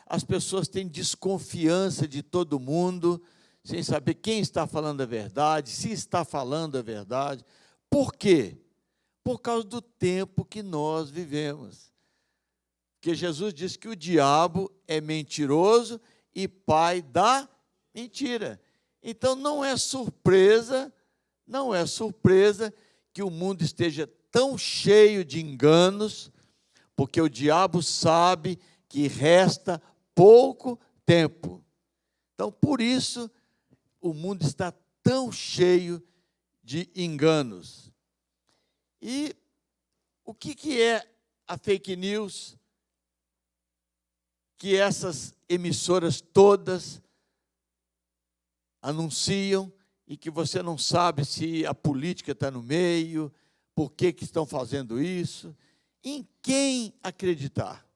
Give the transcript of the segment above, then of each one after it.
as pessoas têm desconfiança de todo mundo, sem saber quem está falando a verdade, se está falando a verdade. Por quê? Por causa do tempo que nós vivemos. Porque Jesus disse que o diabo é mentiroso e pai da mentira. Então não é surpresa que o mundo esteja tão cheio de enganos, porque o diabo sabe que resta pouco tempo. Então, por isso, o mundo está tão cheio de enganos. E o que é a fake news que essas emissoras todas anunciam e que você não sabe se a política está no meio, por que estão fazendo isso? Em quem acreditar?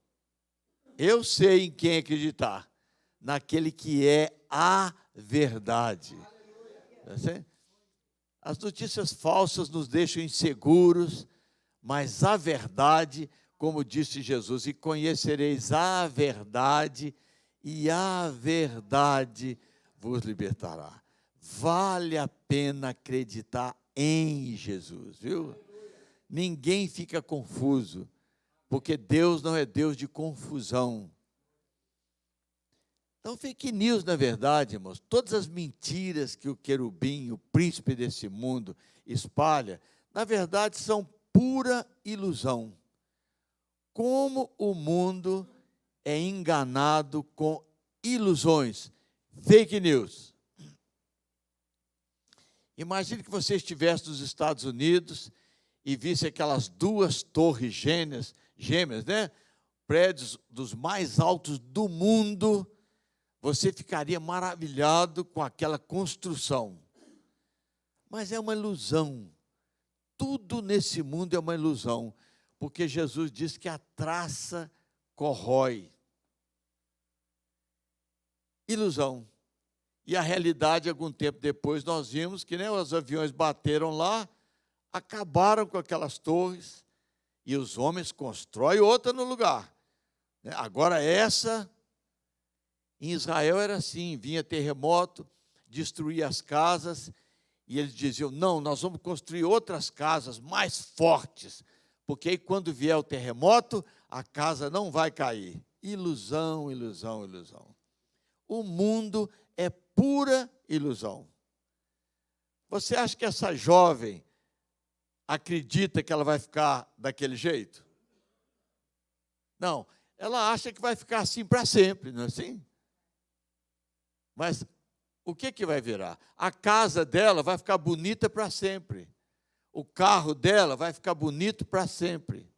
Eu sei em quem acreditar, naquele que é a verdade. As notícias falsas nos deixam inseguros, mas a verdade, como disse Jesus, e conhecereis a verdade, e a verdade vos libertará. Vale a pena acreditar em Jesus, viu? Ninguém fica confuso, porque Deus não é Deus de confusão. Então, fake news, na verdade, irmãos, todas as mentiras que o querubim, o príncipe desse mundo, espalha, na verdade, são pura ilusão. Como o mundo é enganado com ilusões, fake news. Imagine que você estivesse nos Estados Unidos e visse aquelas duas torres gêmeas, né? Prédios dos mais altos do mundo, você ficaria maravilhado com aquela construção. Mas é uma ilusão. Tudo nesse mundo é uma ilusão, porque Jesus diz que a traça corrói. Ilusão. E a realidade, algum tempo depois, nós vimos que os aviões bateram lá, acabaram com aquelas torres, e os homens constroem outra no lugar. Agora essa, em Israel era assim, vinha terremoto, destruía as casas, e eles diziam, não, nós vamos construir outras casas mais fortes, porque aí quando vier o terremoto, a casa não vai cair. Ilusão, ilusão, ilusão. O mundo é pura ilusão. Você acha que essa jovem acredita que ela vai ficar daquele jeito? Não, ela acha que vai ficar assim para sempre, não é assim? Mas o que vai virar? A casa dela vai ficar bonita para sempre. O carro dela vai ficar bonito para sempre.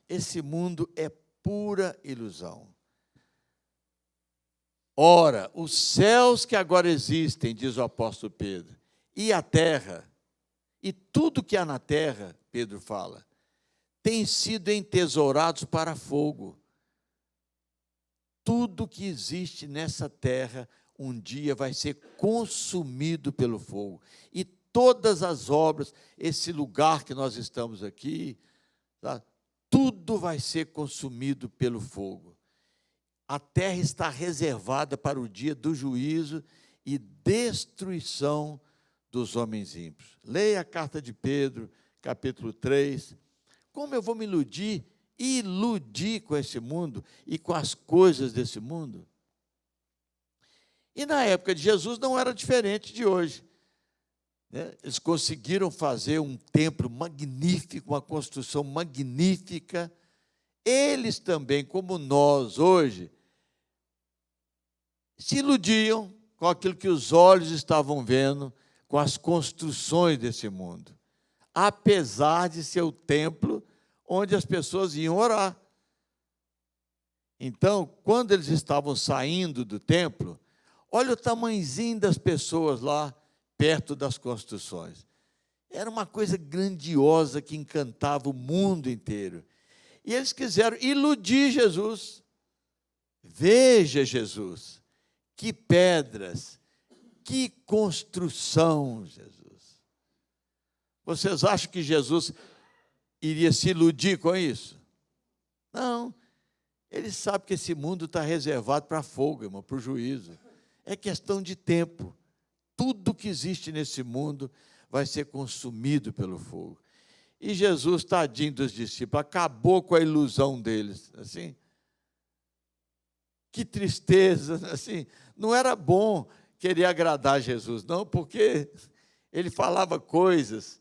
Esse mundo é pura ilusão. Ora, os céus que agora existem, diz o apóstolo Pedro, e a terra, e tudo que há na terra, Pedro fala, têm sido entesourados para fogo. Tudo que existe nessa terra, um dia vai ser consumido pelo fogo. E todas as obras, esse lugar que nós estamos aqui, tá? Tudo vai ser consumido pelo fogo. A terra está reservada para o dia do juízo e destruição dos homens ímpios. Leia a carta de Pedro, capítulo 3. Como eu vou me iludir com esse mundo e com as coisas desse mundo? E na época de Jesus não era diferente de hoje. Eles conseguiram fazer um templo magnífico, uma construção magnífica. Eles também, como nós hoje, se iludiam com aquilo que os olhos estavam vendo, com as construções desse mundo, apesar de ser o templo onde as pessoas iam orar. Então, quando eles estavam saindo do templo, olha o tamanhozinho das pessoas lá, perto das construções. Era uma coisa grandiosa que encantava o mundo inteiro. E eles quiseram iludir Jesus. Veja, Jesus, que pedras, que construção, Jesus. Vocês acham que Jesus iria se iludir com isso? Não. Ele sabe que esse mundo está reservado para fogo, irmão, para o juízo. É questão de tempo. Tudo que existe nesse mundo vai ser consumido pelo fogo. E Jesus, tadinho dos discípulos, acabou com a ilusão deles. Assim, que tristeza, assim, não era bom querer agradar Jesus, não, porque ele falava coisas,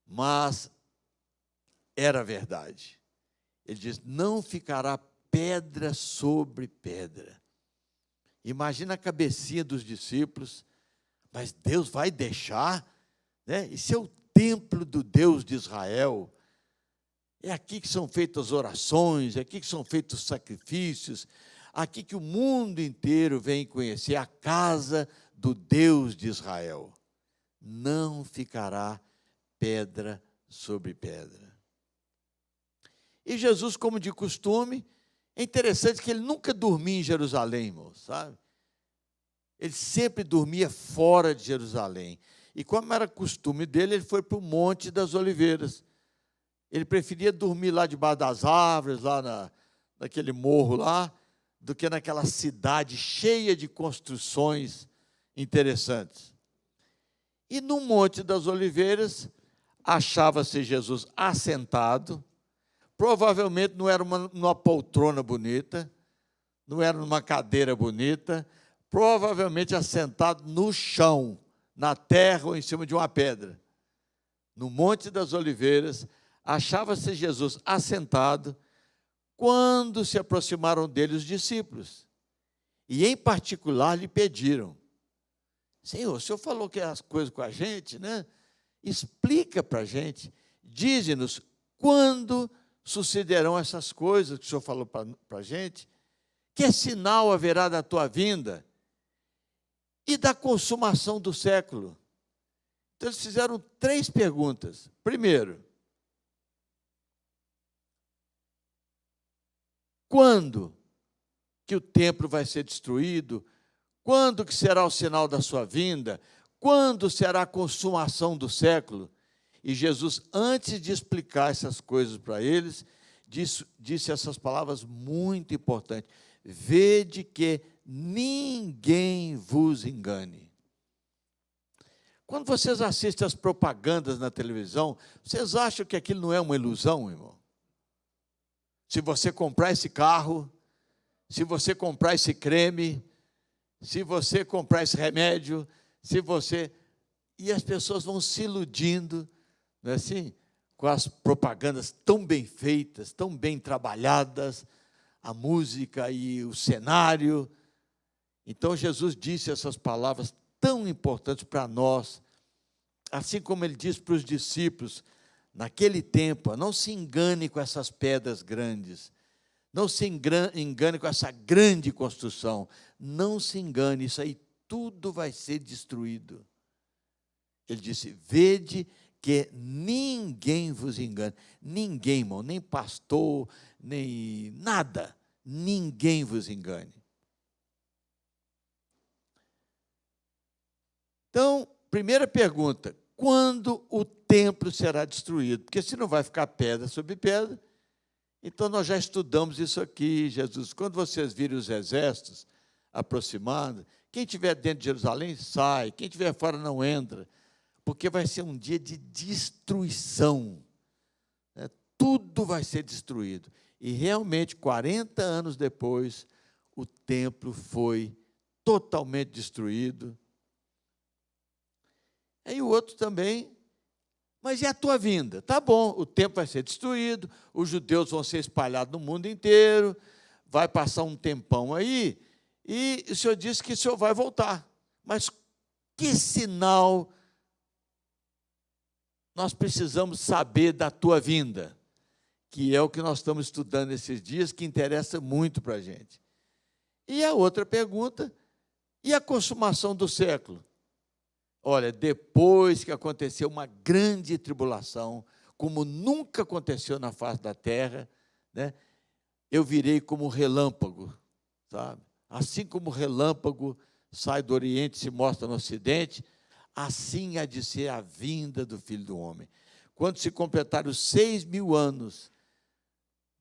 mas era verdade. Ele diz: não ficará pedra sobre pedra. Imagina a cabecinha dos discípulos, mas Deus vai deixar, né? Isso é o templo do Deus de Israel. É aqui que são feitas orações, é aqui que são feitos sacrifícios, aqui que o mundo inteiro vem conhecer a casa do Deus de Israel. Não ficará pedra sobre pedra. E Jesus, como de costume, é interessante que ele nunca dormia em Jerusalém, irmão, sabe? Ele sempre dormia fora de Jerusalém. E como era costume dele, ele foi para o Monte das Oliveiras. Ele preferia dormir lá debaixo das árvores, lá naquele morro lá, do que naquela cidade cheia de construções interessantes. E no Monte das Oliveiras, achava-se Jesus assentado, provavelmente não era numa poltrona bonita, não era numa cadeira bonita, provavelmente assentado no chão, na terra ou em cima de uma pedra. No Monte das Oliveiras, achava-se Jesus assentado, quando se aproximaram dele os discípulos. E, em particular, lhe pediram: Senhor, o Senhor falou que as coisas com a gente, né? Explica para a gente, dize-nos quando sucederão essas coisas que o Senhor falou para a gente, que sinal haverá da tua vinda e da consumação do século. Então, eles fizeram 3 perguntas. Primeiro, quando que o templo vai ser destruído? Quando que será o sinal da sua vinda? Quando será a consumação do século? E Jesus, antes de explicar essas coisas para eles, disse essas palavras muito importantes: vede que ninguém vos engane. Quando vocês assistem as propagandas na televisão, vocês acham que aquilo não é uma ilusão, irmão? Se você comprar esse carro, se você comprar esse creme, se você comprar esse remédio, E as pessoas vão se iludindo, não é assim? Com as propagandas tão bem feitas, tão bem trabalhadas, a música e o cenário. Então, Jesus disse essas palavras tão importantes para nós, assim como ele disse para os discípulos, naquele tempo: não se engane com essas pedras grandes, não se engane com essa grande construção, não se engane, isso aí tudo vai ser destruído. Ele disse: vede que ninguém vos engane. Ninguém, irmão, nem pastor, nem nada, ninguém vos engane. Então, primeira pergunta: quando o templo será destruído? Porque se não vai ficar pedra sobre pedra. Então, nós já estudamos isso aqui, Jesus. Quando vocês virem os exércitos aproximando, quem estiver dentro de Jerusalém, sai. Quem estiver fora, não entra. Porque vai ser um dia de destruição. Tudo vai ser destruído. E, realmente, 40 anos depois, o templo foi totalmente destruído. Aí o outro também: mas e a tua vinda? Tá bom, o templo vai ser destruído, os judeus vão ser espalhados no mundo inteiro, vai passar um tempão aí, e o Senhor disse que o Senhor vai voltar. Mas que sinal nós precisamos saber da tua vinda? Que é o que nós estamos estudando esses dias, que interessa muito para a gente. E a outra pergunta: e a consumação do século? Olha, depois que aconteceu uma grande tribulação, como nunca aconteceu na face da terra, né, eu virei como um relâmpago, sabe? Assim como o relâmpago sai do Oriente e se mostra no Ocidente, assim há de ser a vinda do Filho do Homem. Quando se completar os 6.000 anos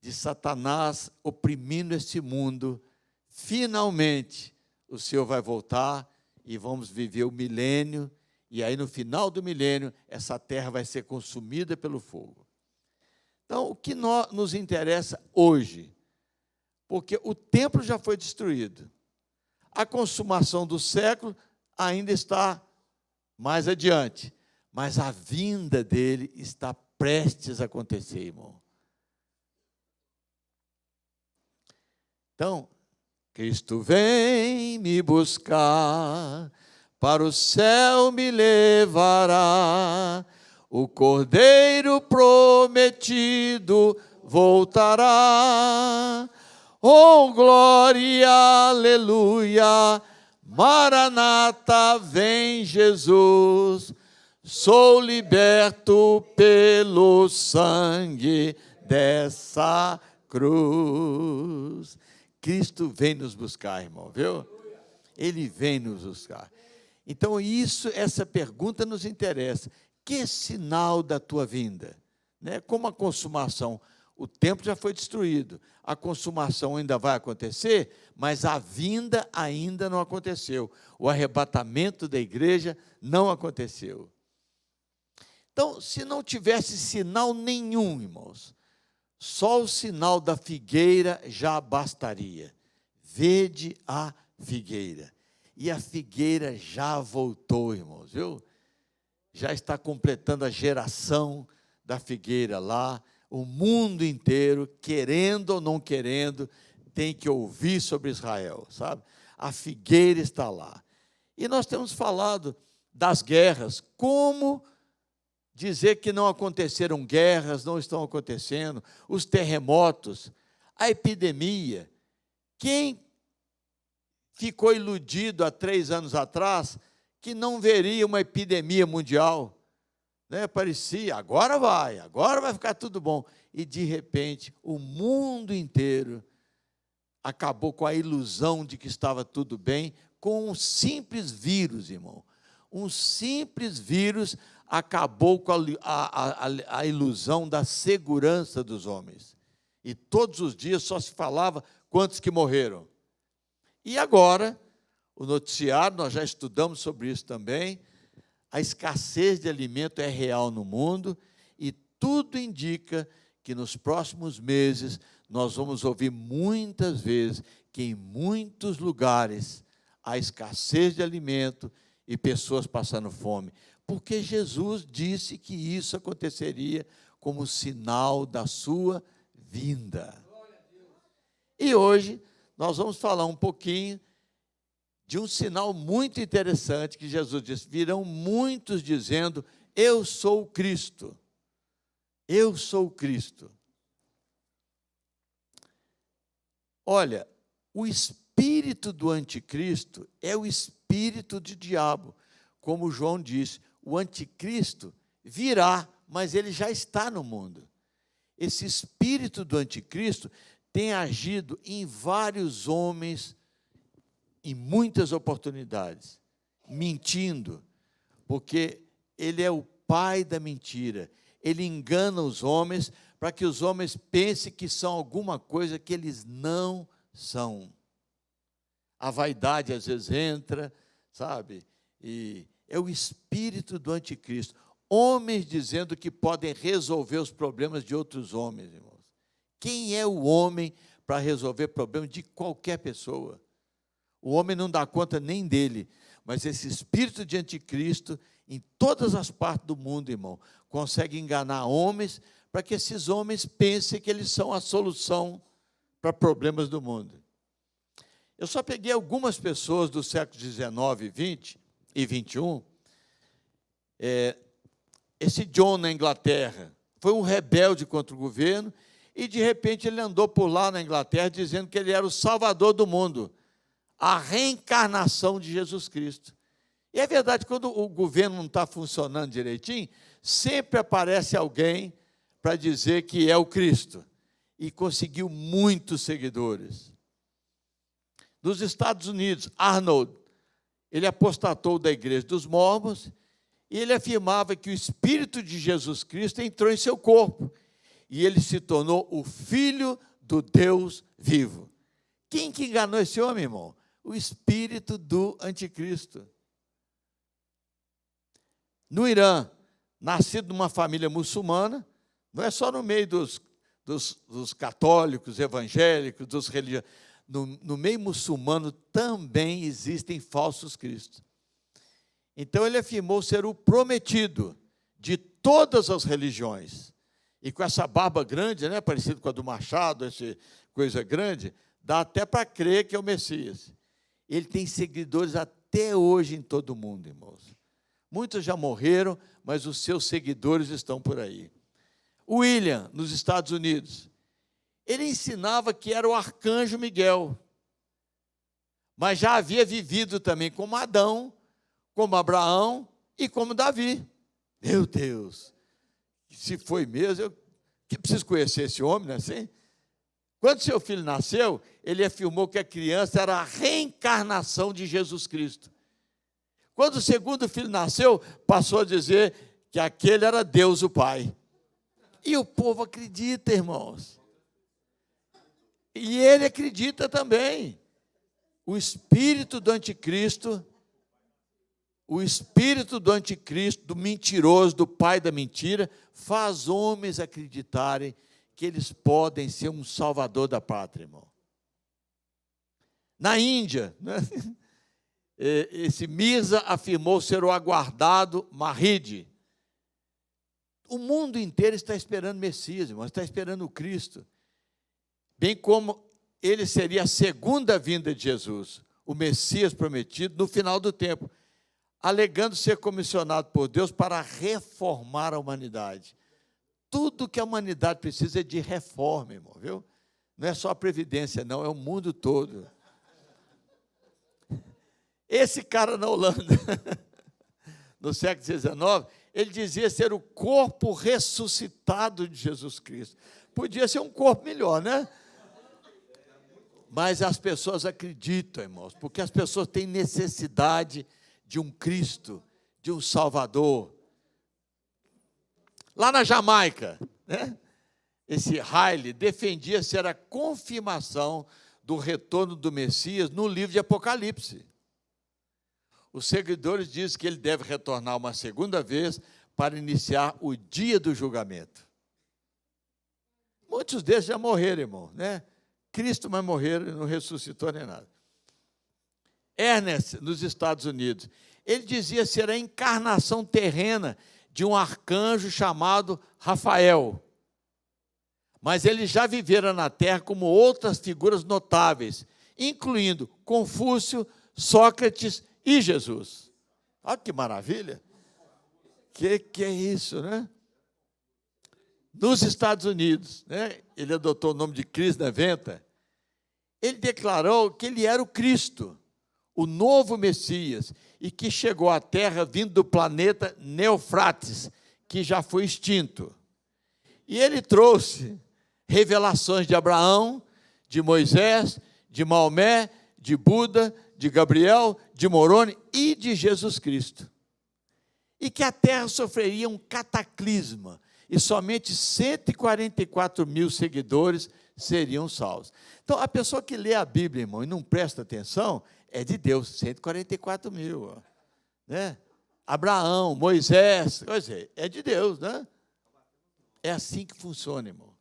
de Satanás oprimindo esse mundo, finalmente o Senhor vai voltar e vamos viver o milênio, e aí no final do milênio essa terra vai ser consumida pelo fogo. Então, o que nos interessa hoje, porque o templo já foi destruído, a consumação do século ainda está mais adiante, mas a vinda dele está prestes a acontecer, irmão. Então, Cristo vem me buscar, para o céu me levará, o Cordeiro prometido voltará. Oh, glória, aleluia, Maranata, vem Jesus, sou liberto pelo sangue dessa cruz. Cristo vem nos buscar, irmão, viu? Ele vem nos buscar. Então, essa pergunta nos interessa. Que sinal da tua vinda? Né? Como a consumação, o templo já foi destruído, a consumação ainda vai acontecer, mas a vinda ainda não aconteceu. O arrebatamento da igreja não aconteceu. Então, se não tivesse sinal nenhum, irmãos, só o sinal da figueira já bastaria. Vede a figueira. E a figueira já voltou, irmãos, viu? Já está completando a geração da figueira lá. O mundo inteiro, querendo ou não querendo, tem que ouvir sobre Israel, sabe? A figueira está lá. E nós temos falado das guerras, como dizer que não aconteceram guerras, não estão acontecendo, os terremotos, a epidemia. Quem ficou iludido há 3 anos atrás que não veria uma epidemia mundial? Né? Parecia, agora vai ficar tudo bom. E, de repente, o mundo inteiro acabou com a ilusão de que estava tudo bem, com um simples vírus, irmão. Um simples vírus acabou com a ilusão da segurança dos homens. E todos os dias só se falava quantos que morreram. E agora, o noticiário, nós já estudamos sobre isso também, a escassez de alimento é real no mundo e tudo indica que nos próximos meses nós vamos ouvir muitas vezes que em muitos lugares há escassez de alimento e pessoas passando fome, porque Jesus disse que isso aconteceria como sinal da sua vinda. E hoje nós vamos falar um pouquinho de um sinal muito interessante que Jesus disse: virão muitos dizendo, eu sou o Cristo. Eu sou o Cristo. Olha, o espírito do anticristo é o espírito do diabo. Como João disse, o anticristo virá, mas ele já está no mundo. Esse espírito do anticristo tem agido em vários homens, em muitas oportunidades, mentindo, porque ele é o pai da mentira. Ele engana os homens para que os homens pensem que são alguma coisa que eles não são. A vaidade às vezes entra, sabe? E é o espírito do anticristo. Homens dizendo que podem resolver os problemas de outros homens, irmãos. Quem é o homem para resolver problemas de qualquer pessoa? O homem não dá conta nem dele, mas esse espírito de anticristo, em todas as partes do mundo, irmão, consegue enganar homens para que esses homens pensem que eles são a solução para problemas do mundo. Eu só peguei algumas pessoas do século XIX, XX e XXI. Esse John na Inglaterra foi um rebelde contra o governo e, de repente, ele andou por lá na Inglaterra dizendo que ele era o salvador do mundo, a reencarnação de Jesus Cristo. E é verdade, quando o governo não está funcionando direitinho, sempre aparece alguém para dizer que é o Cristo. E conseguiu muitos seguidores. Nos Estados Unidos, Arnold, ele apostatou da igreja dos mormons, e ele afirmava que o Espírito de Jesus Cristo entrou em seu corpo. e ele se tornou o Filho do Deus vivo. Quem que enganou esse homem, irmão? O espírito do anticristo. No Irã, nascido numa família muçulmana, não é só no meio dos católicos, evangélicos, dos religiosos. No meio muçulmano também existem falsos cristos. Então ele afirmou ser o prometido de todas as religiões. E com essa barba grande, né, parecido com a do Machado, essa coisa grande, dá até para crer que é o Messias. Ele tem seguidores até hoje em todo o mundo, irmãos. Muitos já morreram, mas os seus seguidores estão por aí. William, nos Estados Unidos, ele ensinava que era o arcanjo Miguel, mas já havia vivido também como Adão, como Abraão e como Davi. Meu Deus, se foi mesmo, eu preciso conhecer esse homem, não é assim? Quando seu filho nasceu, ele afirmou que a criança era a reencarnação de Jesus Cristo. Quando o segundo filho nasceu, passou a dizer que aquele era Deus o Pai. E o povo acredita, irmãos. E ele acredita também. O espírito do anticristo, do mentiroso, do pai da mentira, faz homens acreditarem que eles podem ser um salvador da pátria, irmão. Na Índia, né? Esse Mirza afirmou ser o aguardado Mahdi. O mundo inteiro está esperando Messias, irmão, está esperando o Cristo. Bem como ele seria a segunda vinda de Jesus, o Messias prometido no final do tempo, alegando ser comissionado por Deus para reformar a humanidade. Tudo que a humanidade precisa é de reforma, irmão, viu? Não é só a Previdência, não, é o mundo todo. Esse cara na Holanda, no século XIX, ele dizia ser o corpo ressuscitado de Jesus Cristo. Podia ser um corpo melhor, né? Mas as pessoas acreditam, irmãos, porque as pessoas têm necessidade de um Cristo, de um Salvador. Lá na Jamaica, né, esse Haile defendia ser a confirmação do retorno do Messias no livro de Apocalipse. Os seguidores dizem que ele deve retornar uma segunda vez para iniciar o dia do julgamento. Muitos deles já morreram, irmão, né? Cristo vai morrer e não ressuscitou nem nada. Ernest, nos Estados Unidos, ele dizia ser a encarnação terrena de um arcanjo chamado Rafael. Mas ele já vivera na terra como outras figuras notáveis, incluindo Confúcio, Sócrates e Jesus. Olha que maravilha! Que é isso, né? Nos Estados Unidos, né, ele adotou o nome de Krishna Venta, ele declarou que ele era o Cristo, o novo Messias, e que chegou à Terra vindo do planeta Neofrates, que já foi extinto. E ele trouxe revelações de Abraão, de Moisés, de Maomé, de Buda, de Gabriel, de Moroni e de Jesus Cristo. E que a Terra sofreria um cataclisma, e somente 144 mil seguidores seriam salvos. Então, a pessoa que lê a Bíblia, irmão, e não presta atenção, é de Deus, 144 mil. Né? Abraão, Moisés, é de Deus, né? É assim que funciona, irmão.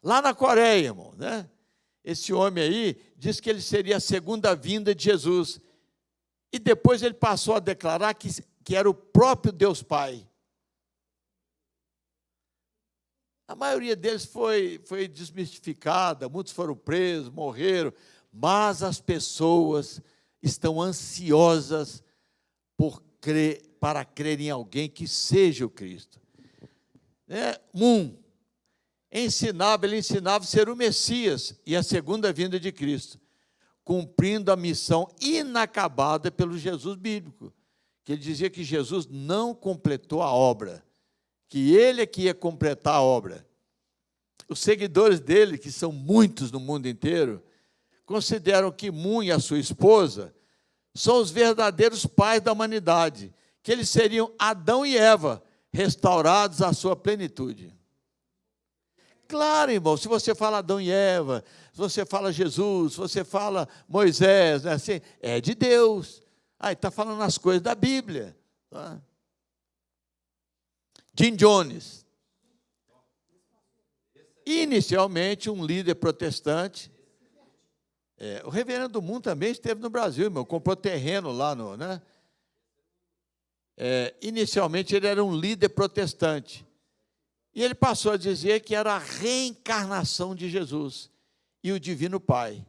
Lá na Coreia, irmão, né? Esse homem aí diz que ele seria a segunda vinda de Jesus. E depois ele passou a declarar que era o próprio Deus Pai. A maioria deles foi desmistificada, muitos foram presos, morreram, mas as pessoas estão ansiosas para crer em alguém que seja o Cristo. Ele ensinava a ser o Messias e a segunda vinda de Cristo, cumprindo a missão inacabada pelo Jesus bíblico, que ele dizia que Jesus não completou a obra, que ele é que ia completar a obra. Os seguidores dele, que são muitos no mundo inteiro, consideram que Moon e a sua esposa são os verdadeiros pais da humanidade, que eles seriam Adão e Eva, restaurados à sua plenitude. Claro, irmão, se você fala Adão e Eva, se você fala Jesus, se você fala Moisés, né, assim, é de Deus. Aí está falando as coisas da Bíblia. Tá? Jim Jones, inicialmente um líder protestante. O reverendo do mundo também esteve no Brasil, irmão, comprou terreno lá no, né? Inicialmente ele era um líder protestante. E ele passou a dizer que era a reencarnação de Jesus e o Divino Pai.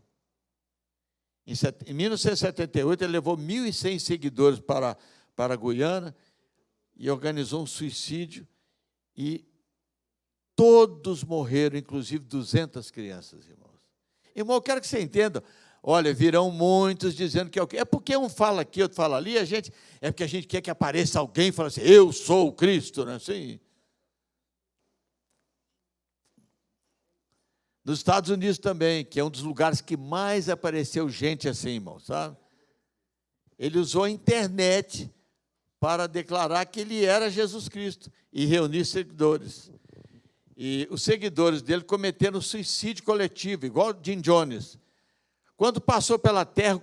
Em 1978, ele levou 1.100 seguidores para a Guiana e organizou um suicídio, e todos morreram, inclusive 200 crianças, irmãos. Irmão, eu quero que você entenda, olha, virão muitos dizendo que é o quê? É porque um fala aqui, outro fala ali, é porque a gente quer que apareça alguém e fale assim, eu sou o Cristo, né? Assim. Nos Estados Unidos também, que é um dos lugares que mais apareceu gente assim, irmão, sabe? Ele usou a internet para declarar que ele era Jesus Cristo e reunir seguidores. E os seguidores dele cometeram suicídio coletivo, igual Jim Jones. Quando passou pela Terra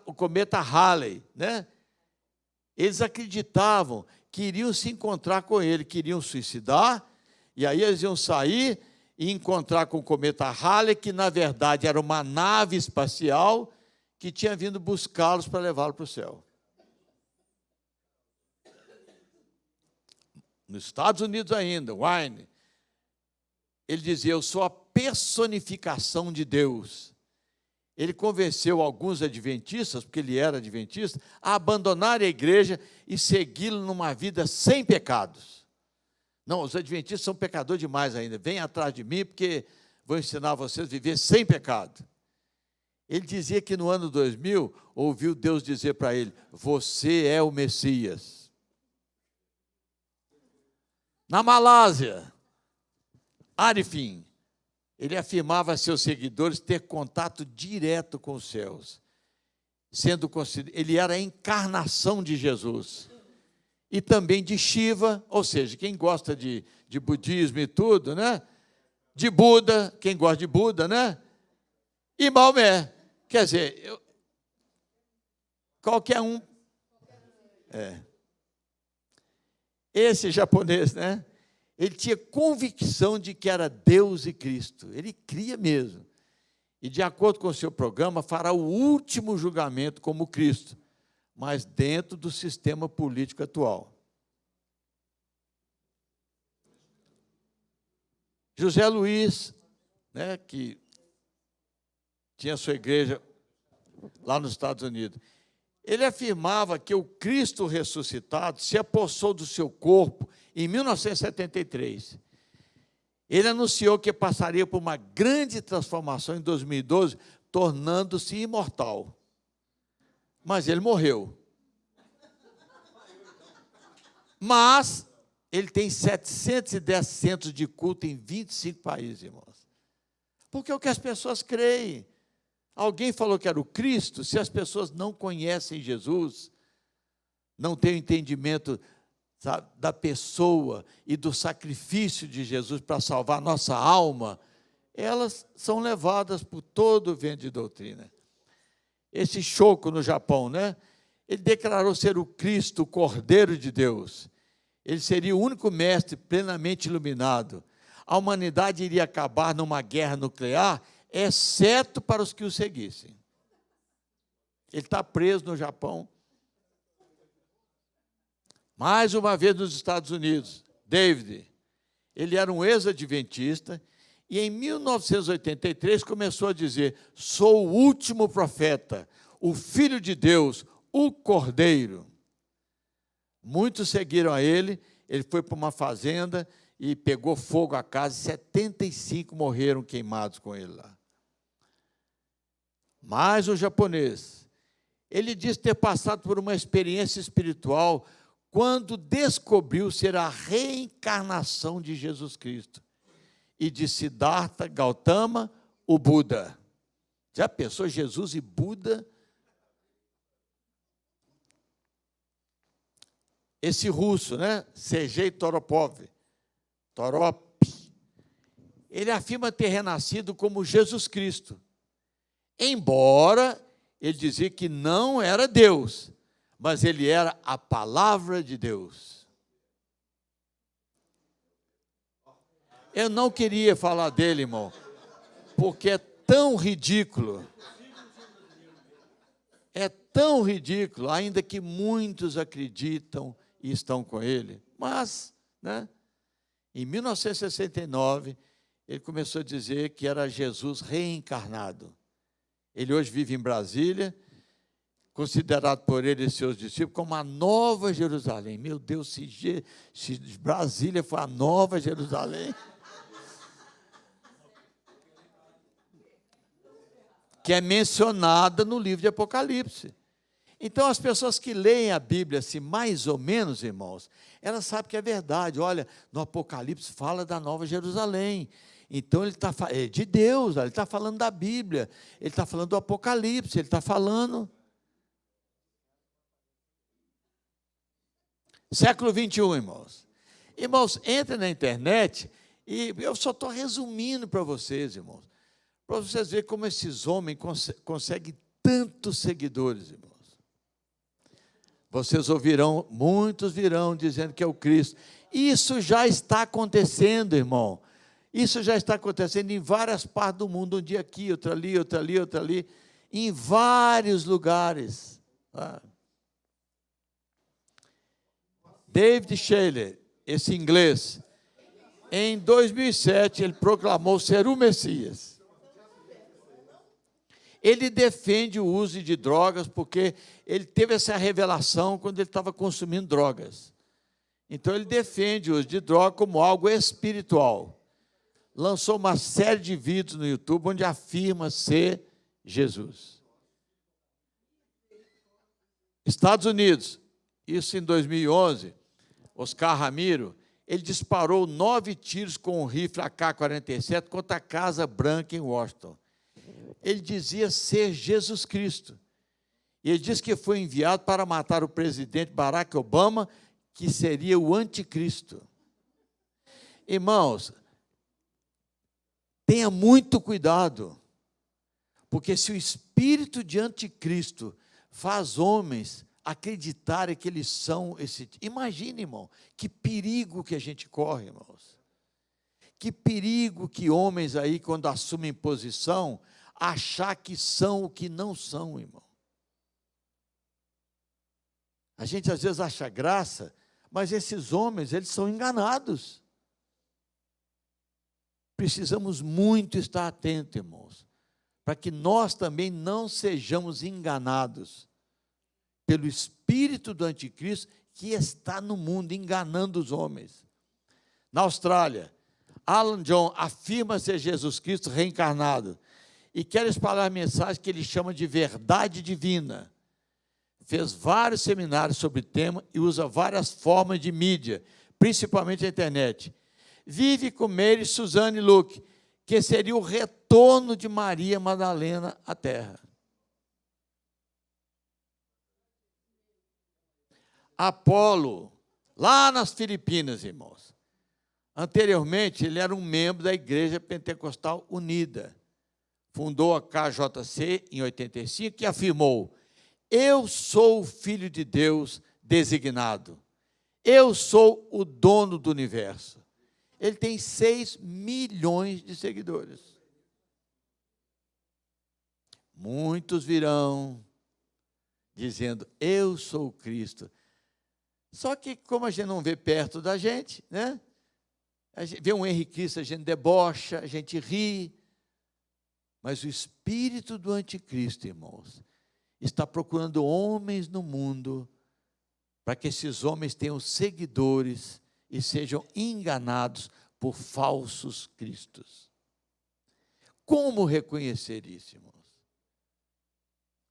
o cometa Halley, né? Eles acreditavam que iriam se encontrar com ele, queriam suicidar, e aí eles iam sair e encontrar com o cometa Halley, que na verdade era uma nave espacial que tinha vindo buscá-los para levá-los para o céu. Nos Estados Unidos ainda, Wayne, ele dizia, eu sou a personificação de Deus. Ele convenceu alguns adventistas, porque ele era adventista, a abandonarem a igreja e segui-lo numa vida sem pecados. Não, os adventistas são pecadores demais ainda. Venham atrás de mim, porque vou ensinar vocês a viver sem pecado. Ele dizia que no ano 2000, ouviu Deus dizer para ele, você é o Messias. Na Malásia, Arifin, ele afirmava a seus seguidores ter contato direto com os céus, ele era a encarnação de Jesus. E também de Shiva, ou seja, quem gosta de budismo e tudo, né? De Buda, quem gosta de Buda, né? E Maomé. Quer dizer, qualquer um. Esse japonês, né? Ele tinha convicção de que era Deus e Cristo. Ele cria mesmo. E, de acordo com o seu programa, fará o último julgamento como Cristo, mas dentro do sistema político atual. José Luiz, né, que tinha sua igreja lá nos Estados Unidos, ele afirmava que o Cristo ressuscitado se apossou do seu corpo em 1973. Ele anunciou que passaria por uma grande transformação em 2012, tornando-se imortal. Mas ele morreu. Mas ele tem 710 centros de culto em 25 países, irmãos. Porque é o que as pessoas creem. Alguém falou que era o Cristo, se as pessoas não conhecem Jesus, não têm o entendimento, sabe, da pessoa e do sacrifício de Jesus para salvar a nossa alma, elas são levadas por todo o vento de doutrina. Esse Shoko no Japão, né? Ele declarou ser o Cristo, o Cordeiro de Deus. Ele seria o único mestre plenamente iluminado. A humanidade iria acabar numa guerra nuclear, exceto para os que o seguissem. Ele está preso no Japão. Mais uma vez nos Estados Unidos, David, ele era um ex-adventista, e em 1983 começou a dizer, sou o último profeta, o Filho de Deus, o Cordeiro. Muitos seguiram a ele foi para uma fazenda e pegou fogo a casa, e 75 morreram queimados com ele lá. Mas o japonês, ele diz ter passado por uma experiência espiritual quando descobriu ser a reencarnação de Jesus Cristo e de Siddhartha Gautama, o Buda. Já pensou Jesus e Buda? Esse russo, né? Sergei Torop, ele afirma ter renascido como Jesus Cristo, embora ele dizia que não era Deus, mas ele era a palavra de Deus. Eu não queria falar dele, irmão, porque é tão ridículo. É tão ridículo, ainda que muitos acreditam e estão com ele. Mas, né, em 1969, ele começou a dizer que era Jesus reencarnado. Ele hoje vive em Brasília, considerado por ele e seus discípulos como a Nova Jerusalém. Meu Deus, se Brasília foi a Nova Jerusalém, que é mencionada no livro de Apocalipse. Então, as pessoas que leem a Bíblia assim, mais ou menos, irmãos, elas sabem que é verdade. Olha, no Apocalipse fala da Nova Jerusalém. Então, ele está é de Deus, ele está falando da Bíblia, ele está falando do Apocalipse, ele está falando. Século 21, irmãos. Irmãos, entre na internet e eu só estou resumindo para vocês, irmãos, para vocês verem como esses homens conseguem tantos seguidores, irmãos. Vocês ouvirão, muitos virão dizendo que é o Cristo. Isso já está acontecendo, irmão. Isso já está acontecendo em várias partes do mundo, um dia aqui, outro ali, outro ali, outro ali, em vários lugares. David Shayler, esse inglês, em 2007, ele proclamou ser o Messias. Ele defende o uso de drogas porque ele teve essa revelação quando ele estava consumindo drogas. Então, ele defende o uso de droga como algo espiritual. Lançou uma série de vídeos no YouTube onde afirma ser Jesus. Estados Unidos, isso em 2011, Oscar Ramiro, ele disparou 9 tiros com um rifle AK-47 contra a Casa Branca em Washington. Ele dizia ser Jesus Cristo. E ele disse que foi enviado para matar o presidente Barack Obama, que seria o anticristo. Irmãos, tenha muito cuidado, porque se o espírito de anticristo faz homens acreditarem que eles são esse... Imagine, irmão, que perigo que a gente corre, irmãos. Que perigo que homens aí, quando assumem posição, achar que são o que não são, irmão. A gente às vezes acha graça, mas esses homens, eles são enganados. Precisamos muito estar atentos, irmãos, para que nós também não sejamos enganados pelo espírito do anticristo que está no mundo, enganando os homens. Na Austrália, Alan John afirma ser Jesus Cristo reencarnado e quer espalhar a mensagem que ele chama de verdade divina. Fez vários seminários sobre o tema e usa várias formas de mídia, principalmente a internet. Vive com Mary Suzanne Luke, que seria o retorno de Maria Madalena à Terra. Apolo, lá nas Filipinas, irmãos. Anteriormente, ele era um membro da Igreja Pentecostal Unida. Fundou a KJC em 85 e afirmou: eu sou o Filho de Deus designado. Eu sou o dono do universo. Ele tem 6 milhões de seguidores. Muitos virão dizendo: eu sou o Cristo. Só que, como a gente não vê perto da gente, né? A gente vê um Henrique Cristo, a gente debocha, a gente ri. Mas o espírito do anticristo, irmãos, está procurando homens no mundo para que esses homens tenham seguidores e sejam enganados por falsos cristos. Como reconhecer isso, irmãos?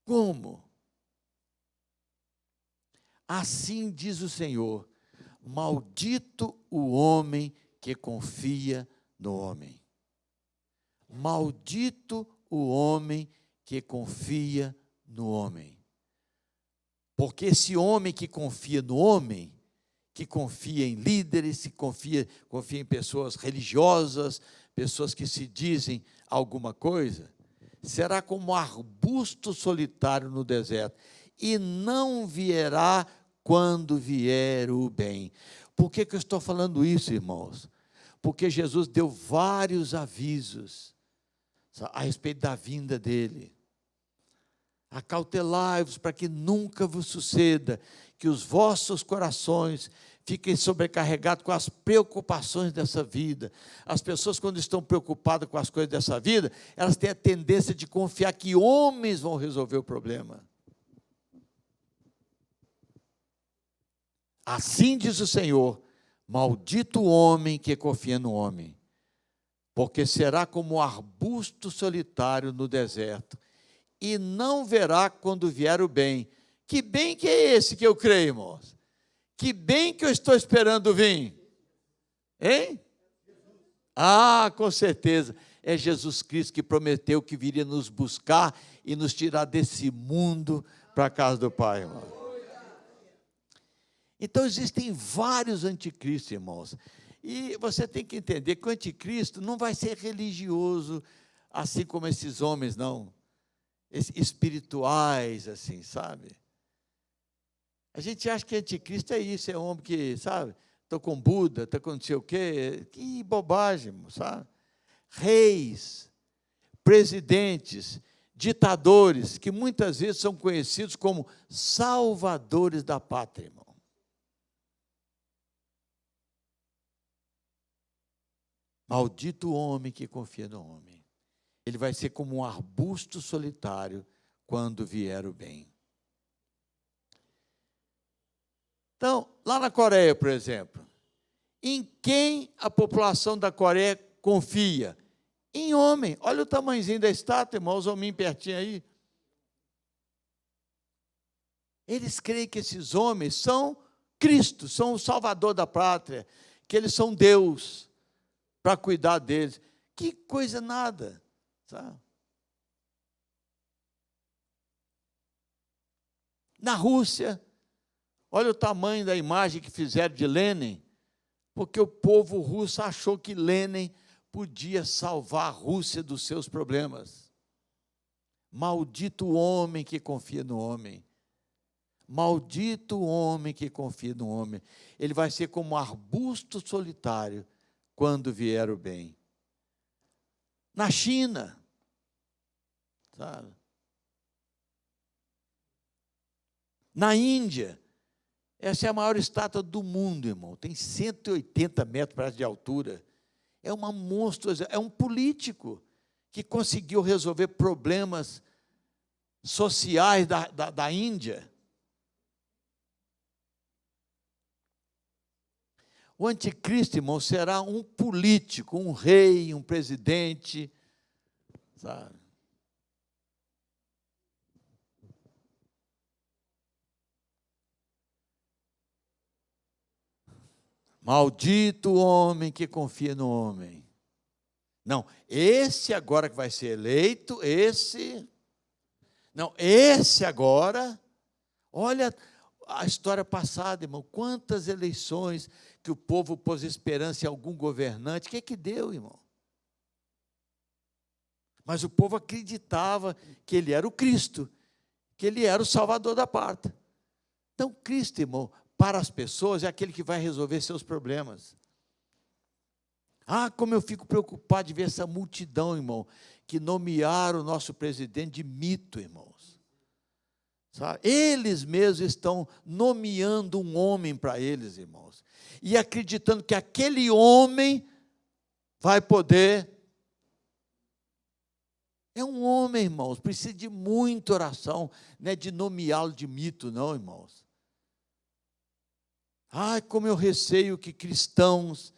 Como? Assim diz o Senhor: maldito o homem que confia no homem. Maldito o homem que confia no homem. Porque esse homem que confia no homem, que confia em líderes, que confia em pessoas religiosas, pessoas que se dizem alguma coisa, será como um arbusto solitário no deserto, e não vierá quando vier o bem. Por que eu estou falando isso, irmãos? Porque Jesus deu vários avisos a respeito da vinda dele. Acautelai-vos para que nunca vos suceda que os vossos corações fiquem sobrecarregados com as preocupações dessa vida. As pessoas, quando estão preocupadas com as coisas dessa vida, elas têm a tendência de confiar que homens vão resolver o problema. Assim diz o Senhor: maldito o homem que confia no homem, porque será como um arbusto solitário no deserto, e não verá quando vier o bem. Que bem que é esse que eu creio, irmãos? Que bem que eu estou esperando vir? Hein? Ah, com certeza, é Jesus Cristo que prometeu que viria nos buscar e nos tirar desse mundo para a casa do Pai, irmão. Então, existem vários anticristos, irmãos. E você tem que entender que o anticristo não vai ser religioso, assim como esses homens, não. Espirituais, assim, sabe? A gente acha que anticristo é isso, é um homem que, sabe, estou com Buda, estou com não sei o quê. Que bobagem, sabe? Reis, presidentes, ditadores, que muitas vezes são conhecidos como salvadores da pátria, irmão. Maldito o homem que confia no homem. Ele vai ser como um arbusto solitário quando vier o bem. Então, lá na Coreia, por exemplo, em quem a população da Coreia confia? Em homem. Olha o tamanhozinho da estátua, irmão, os hominhos pertinho aí. Eles creem que esses homens são Cristo, são o Salvador da pátria, que eles são Deus, para cuidar deles. Que coisa nada, sabe? Na Rússia, olha o tamanho da imagem que fizeram de Lenin, porque o povo russo achou que Lenin podia salvar a Rússia dos seus problemas. Maldito o homem que confia no homem. Maldito o homem que confia no homem. Ele vai ser como um arbusto solitário quando vier o bem. Na China, sabe? Na Índia, essa é a maior estátua do mundo, irmão. Tem 180 metros de altura. É uma monstruosidade, é um político que conseguiu resolver problemas sociais da Índia. O anticristo, irmão, será um político, um rei, um presidente, sabe? Maldito o homem que confia no homem. Não, esse agora que vai ser eleito, esse agora, olha a história passada, irmão, quantas eleições que o povo pôs esperança em algum governante, o que é que deu, irmão? Mas o povo acreditava que ele era o Cristo, que ele era o Salvador da pátria. Então, Cristo, irmão, para as pessoas, é aquele que vai resolver seus problemas. Ah, como eu fico preocupado de ver essa multidão, irmão, que nomearam o nosso presidente de mito, irmãos. Sabe? Eles mesmos estão nomeando um homem para eles, irmãos, e acreditando que aquele homem vai poder. É um homem, irmãos, precisa de muita oração, não é de nomeá-lo de mito, não, irmãos. Ai, como eu receio que cristãos,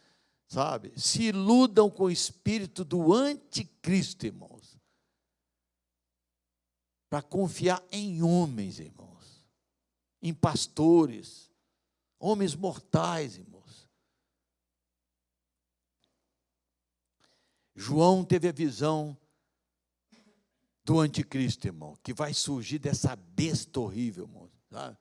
sabe, se iludam com o espírito do anticristo, irmãos, para confiar em homens, irmãos, em pastores, homens mortais, irmãos. João teve a visão do anticristo, irmão, que vai surgir dessa besta horrível, irmão, sabe?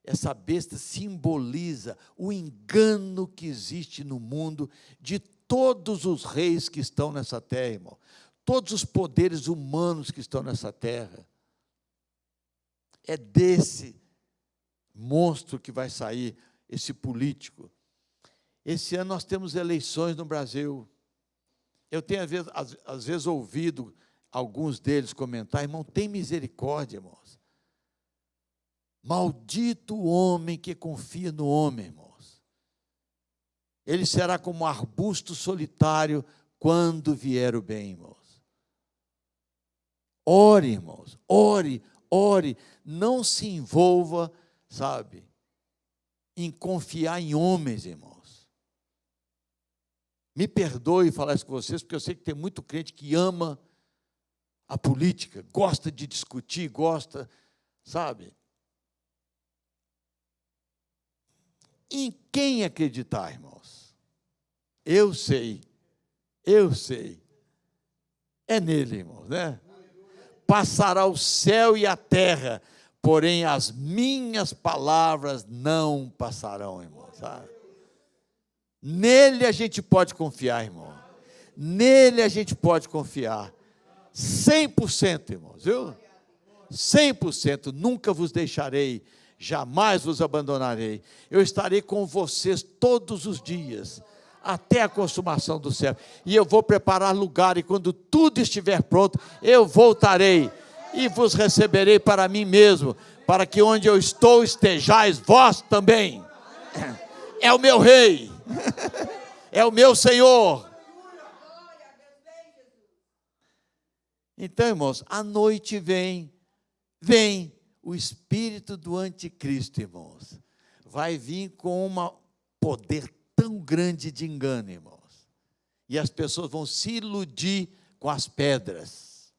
Essa besta simboliza o engano que existe no mundo de todos os reis que estão nessa terra, irmão, todos os poderes humanos que estão nessa terra. É desse monstro que vai sair esse político. Esse ano nós temos eleições no Brasil. Eu tenho, às vezes ouvido alguns deles comentar: irmão, tem misericórdia, irmãos. Maldito o homem que confia no homem, irmãos. Ele será como um arbusto solitário quando vier o bem, irmãos. Ore, irmãos, ore, ore. Não se envolva, sabe, em confiar em homens, irmãos. Me perdoe falar isso com vocês, porque eu sei que tem muito crente que ama a política, gosta de discutir, gosta, sabe? Em quem acreditar, irmãos? Eu sei. É nele, irmãos, né? Passará o céu e a terra, porém as minhas palavras não passarão, irmãos, sabe? Nele a gente pode confiar, irmão. Nele a gente pode confiar. 100%, irmãos, viu? 100%, nunca vos deixarei, jamais vos abandonarei. Eu estarei com vocês todos os dias, até a consumação do céu. E eu vou preparar lugar, e quando tudo estiver pronto, eu voltarei e vos receberei para mim mesmo, para que onde eu estou estejais vós também. É o meu rei, é o meu Senhor. Então, irmãos, a noite vem o espírito do anticristo, irmãos. Vai vir com um poder tão grande de engano, irmãos. E as pessoas vão se iludir com as pedras,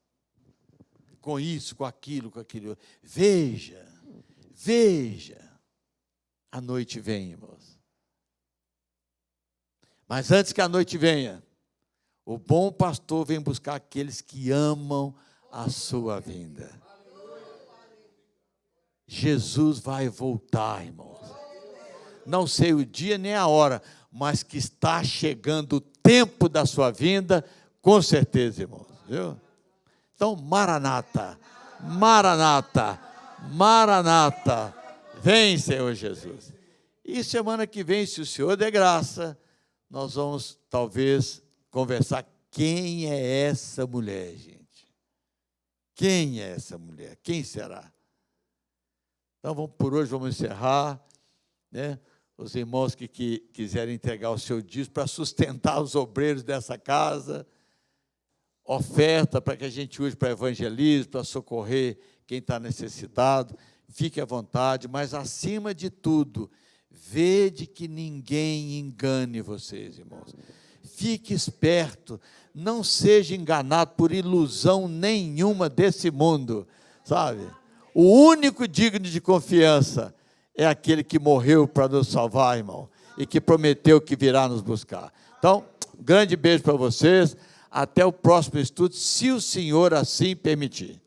com isso, com aquilo. Veja, a noite vem, irmãos. Mas antes que a noite venha, o bom pastor vem buscar aqueles que amam a sua vinda. Jesus vai voltar, irmãos. Não sei o dia nem a hora, mas que está chegando o tempo da sua vinda, com certeza, irmãos. Viu? Então, Maranata, Maranata, Maranata, vem, Senhor Jesus. E semana que vem, se o Senhor der graça, nós vamos, talvez, conversar quem é essa mulher, gente. Quem é essa mulher? Quem será? Então, por hoje vamos encerrar, né? Os irmãos que quiserem entregar o seu dízimo para sustentar os obreiros dessa casa, oferta para que a gente use para evangelismo, para socorrer quem está necessitado, fique à vontade, mas acima de tudo, vede que ninguém engane vocês, irmãos. Fique esperto, não seja enganado por ilusão nenhuma desse mundo, sabe? O único digno de confiança é aquele que morreu para nos salvar, irmão, e que prometeu que virá nos buscar. Então, um grande beijo para vocês, até o próximo estudo, se o Senhor assim permitir.